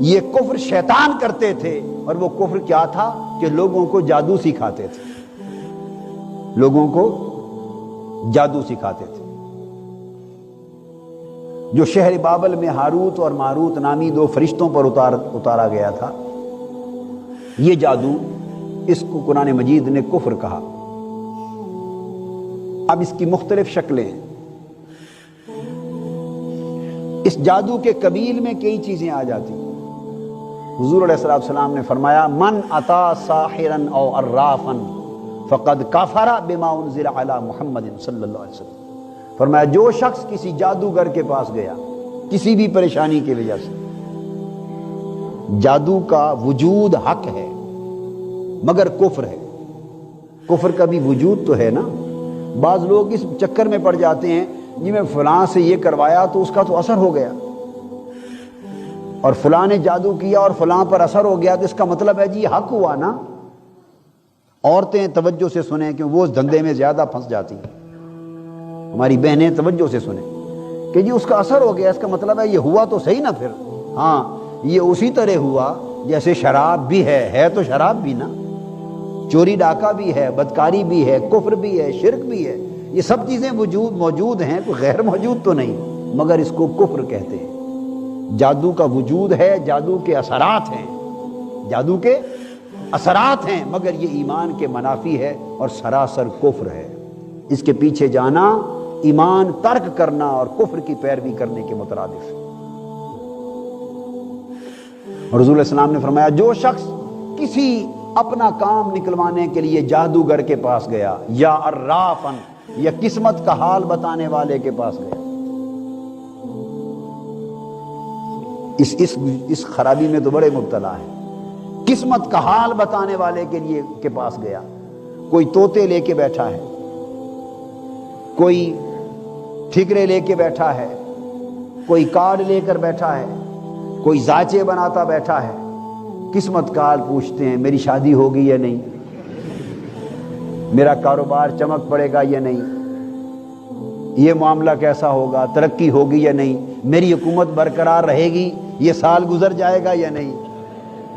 یہ کفر شیطان کرتے تھے، اور وہ کفر کیا تھا کہ لوگوں کو جادو سکھاتے تھے، لوگوں کو جادو سکھاتے تھے۔ جو شہر بابل میں ہاروت اور ماروت نامی دو فرشتوں پر اتارا گیا تھا، یہ جادو، اس کو قرآن مجید نے کفر کہا۔ اب اس کی مختلف شکلیں ہیں۔ اس جادو کے قبیل میں کئی چیزیں آ جاتی ہیں۔ حضور علیہ السلام نے فرمایا من اتا ساحرا او عرافا فقد کفر بما انزل علی محمد صلی اللہ علیہ وسلم۔ فرمایا جو شخص کسی جادوگر کے پاس گیا کسی بھی پریشانی کی وجہ سے، جادو کا وجود حق ہے مگر کفر ہے، کفر کا بھی وجود تو ہے نا۔ بعض لوگ اس چکر میں پڑ جاتے ہیں جی میں فلاں سے یہ کروایا تو اس کا تو اثر ہو گیا، اور فلاں نے جادو کیا اور فلاں پر اثر ہو گیا تو اس کا مطلب ہے جی حق ہوا نا۔ عورتیں توجہ سے سنیں کہ وہ اس دھندے میں زیادہ پھنس جاتی ہیں، ہماری بہنیں توجہ سے سنیں کہ جی اس کا اثر ہو گیا، اس کا مطلب ہے یہ ہوا تو صحیح نا۔ پھر ہاں یہ اسی طرح ہوا جیسے شراب بھی ہے تو شراب بھی نا، چوری ڈاکہ بھی ہے، بدکاری بھی ہے، کفر بھی ہے، شرک بھی ہے، یہ سب چیزیں موجود ہیں، کوئی غیر موجود تو نہیں، مگر اس کو کفر کہتے ہیں۔ جادو کا وجود ہے، جادو کے اثرات ہیں، جادو کے اثرات ہیں، مگر یہ ایمان کے منافی ہے اور سراسر کفر ہے۔ اس کے پیچھے جانا ایمان ترک کرنا اور کفر کی پیروی کرنے کے مترادف ہے۔ اور حضور علیہ السلام نے فرمایا جو شخص کسی اپنا کام نکلوانے کے لیے جادوگر کے پاس گیا یا عرافن یا قسمت کا حال بتانے والے کے پاس گیا، اس خرابی میں تو بڑے مبتلا ہے۔ قسمت کا حال بتانے والے کے پاس گیا، کوئی طوطے لے کے بیٹھا ہے، کوئی ٹھکرے لے کے بیٹھا ہے، کوئی کارڈ لے کر بیٹھا ہے، کوئی زاچے بناتا بیٹھا ہے، قسمت کا حال پوچھتے ہیں، میری شادی ہوگی یا نہیں، میرا کاروبار چمک پڑے گا یا نہیں، یہ معاملہ کیسا ہوگا، ترقی ہوگی یا نہیں، میری حکومت برقرار رہے گی، یہ سال گزر جائے گا یا نہیں۔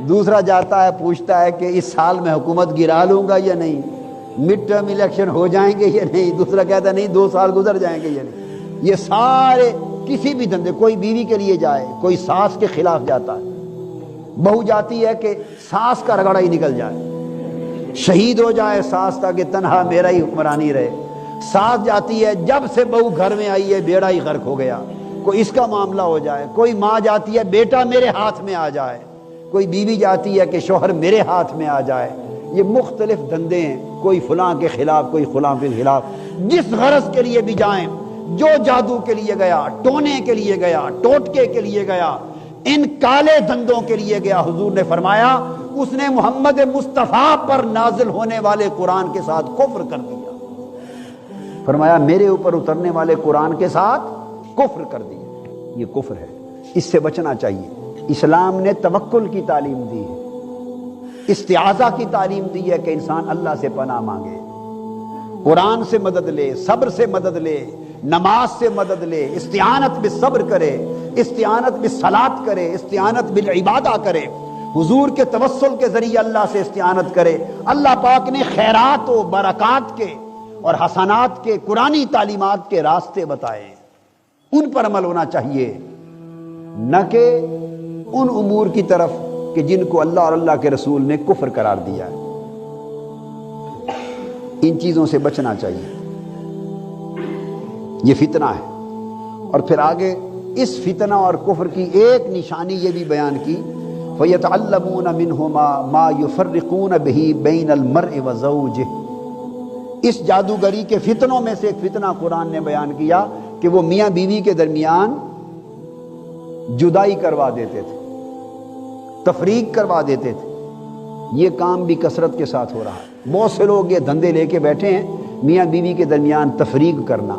دوسرا جاتا ہے پوچھتا ہے کہ اس سال میں حکومت گرا لوں گا یا نہیں، مڈ ٹرم الیکشن ہو جائیں گے یا نہیں، دوسرا کہتا ہے نہیں 2 سال گزر جائیں گے یا نہیں۔ یہ سارے کسی بھی دھندے، کوئی بیوی کے لیے جائے، کوئی ساس کے خلاف جاتا ہے، بہو جاتی ہے کہ ساس کا رگڑا ہی نکل جائے، شہید ہو جائے ساس تاکہ تنہا میرا ہی حکمرانی رہے۔ ساس جاتی ہے جب سے بہو گھر میں آئی ہے بیڑا ہی غرق ہو گیا، کوئی اس کا معاملہ ہو جائے۔ کوئی ماں جاتی ہے بیٹا میرے ہاتھ میں آ جائے، کوئی بیوی جاتی ہے کہ شوہر میرے ہاتھ میں آ جائے۔ یہ مختلف دھندے ہیں، کوئی فلاں کے خلاف، کوئی فلاں کے خلاف، جس غرض کے لیے بھی جائیں، جو جادو کے لیے گیا، ٹونے کے لیے گیا، ٹوٹکے کے لیے گیا، ان کالے دھندوں کے لیے گیا، حضور نے فرمایا اس نے محمد مصطفیٰ پر نازل ہونے والے قرآن کے ساتھ کفر کر دیا۔ فرمایا میرے اوپر اترنے والے قرآن کے ساتھ کفر کر دیا۔ یہ کفر ہے، اس سے بچنا چاہیے۔ اسلام نے توکل کی تعلیم دی ہے، استعاذہ کی تعلیم دی ہے کہ انسان اللہ سے پناہ مانگے، قرآن سے مدد لے، صبر سے مدد لے، نماز سے مدد لے، استعانت بالصبر کرے، استعانت بالصلاۃ کرے، استعانت بالعبادہ کرے، حضور کے توسل کے ذریعے اللہ سے استعانت کرے۔ اللہ پاک نے خیرات و برکات کے اور حسنات کے قرآنی تعلیمات کے راستے بتائے، ان پر عمل ہونا چاہیے، نہ کہ ان امور کی طرف کہ جن کو اللہ اور اللہ کے رسول نے کفر قرار دیا ہے۔ ان چیزوں سے بچنا چاہیے، یہ فتنہ ہے۔ اور پھر آگے اس فتنہ اور کفر کی ایک نشانی یہ بھی بیان کی، فَيَتَعَلَّمُونَ مِنْهُمَا مَا يُفَرِّقُونَ بِهِ بَيْنَ الْمَرْءِ وَزَوْجِهِ۔ اس جادوگری کے فتنوں میں سے ایک فتنہ قرآن نے بیان کیا کہ وہ میاں بیوی کے درمیان جدائی کروا دیتے تھے، تفریق کروا دیتے تھے۔ یہ کام بھی کثرت کے ساتھ ہو رہا ہے، بہت سے لوگ یہ دھندے لے کے بیٹھے ہیں، میاں بیوی کے درمیان تفریق کرنا،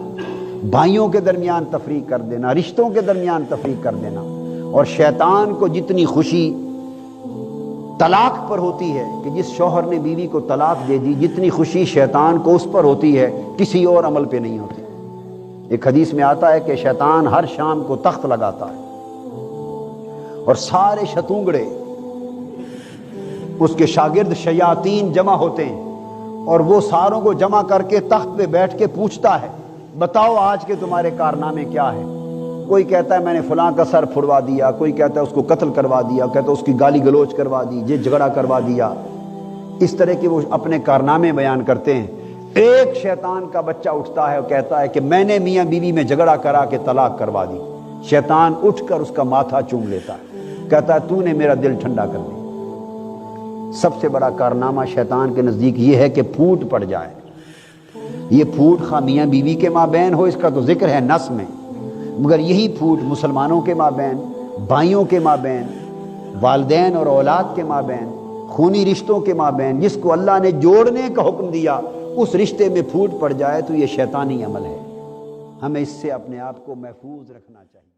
بھائیوں کے درمیان تفریق کر دینا، رشتوں کے درمیان تفریق کر دینا۔ اور شیطان کو جتنی خوشی طلاق پر ہوتی ہے کہ جس شوہر نے بیوی کو طلاق دے دی، جتنی خوشی شیطان کو اس پر ہوتی ہے کسی اور عمل پہ نہیں ہوتی۔ ایک حدیث میں آتا ہے کہ شیطان ہر شام کو تخت لگاتا ہے اور سارے شتونگڑے اس کے شاگرد شیاطین جمع ہوتے ہیں اور وہ ساروں کو جمع کر کے تخت پہ بیٹھ کے پوچھتا ہے بتاؤ آج کے تمہارے کارنامے کیا ہے؟ کوئی کہتا ہے میں نے فلاں کا سر پھڑوا دیا، کوئی کہتا ہے اس کو قتل کروا دیا، کہتا ہے اس کی گالی گلوچ کروا دی، یہ جھگڑا کروا دیا، اس طرح کے وہ اپنے کارنامے بیان کرتے ہیں۔ ایک شیطان کا بچہ اٹھتا ہے اور کہتا ہے کہ میں نے میاں بیوی میں جھگڑا کرا کے طلاق کروا دی۔ شیطان اٹھ کر اس کا ماتھا چوم لیتا ہے، کہتا ہے تو نے میرا دل ٹھنڈا کر دیا۔ سب سے بڑا کارنامہ شیطان کے نزدیک یہ ہے کہ پھوٹ پڑ جائے۔ یہ پھوٹ خواہ میاں بیوی کے مابین ہو، اس کا تو ذکر ہے نص میں، مگر یہی پھوٹ مسلمانوں کے مابین، بھائیوں کے مابین، والدین اور اولاد کے مابین، خونی رشتوں کے مابین، جس کو اللہ نے جوڑنے کا حکم دیا اس رشتے میں پھوٹ پڑ جائے تو یہ شیطانی عمل ہے۔ ہمیں اس سے اپنے آپ کو محفوظ رکھنا چاہیے۔